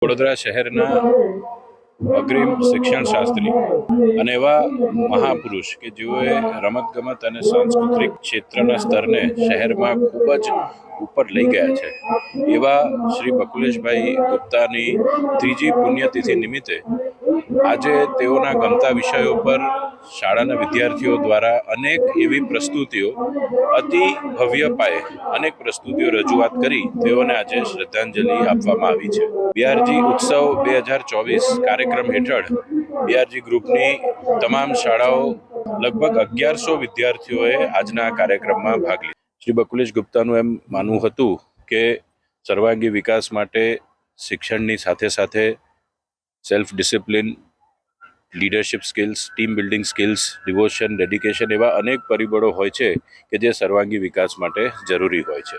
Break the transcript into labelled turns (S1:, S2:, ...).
S1: વડોદરા શહેરના અગ્રીમ શિક્ષણ શાસ્ત્રી અને એવા મહાપુરુષ કે જેઓએ રમતગમત અને સાંસ્કૃતિક ક્ષેત્રના સ્તરને શહેરમાં ખૂબ જ ઉપર લઈ ગયા છે એવા શ્રી બકુલેશભાઈ ગુપ્તાની ત્રીજી પુણ્યતિથિ નિમિત્તે આજે તેઓના ગમતા વિષયો પર શાળાના વિદ્યાર્થીઓ દ્વારા અનેક એવી પ્રસ્તુતિઓ અતિ ભવ્ય પાયે અનેક પ્રસ્તુતિઓ રજૂઆત કરી તેઓને આજે શ્રદ્ધાંજલિ આપવામાં આવી છે. બીઆરજી ઉત્સવ 2024 કાર્યક્રમ હેઠળ બીઆરજી ગ્રુપની તમામ શાળાઓ લગભગ 1100 વિદ્યાર્થીઓએ આજના કાર્યક્રમમાં ભાગ લીધો. શ્રી બકુલેશ ગુપ્તાનું એમ માનવું હતું કે સર્વાંગી વિકાસ માટે શિક્ષણની સાથે સાથે self discipline, leadership skills, team building skills, devotion, dedication એવા અનેક પરિબળો હોય છે કે જે સર્વાંગી વિકાસ માટે જરૂરી હોય છે.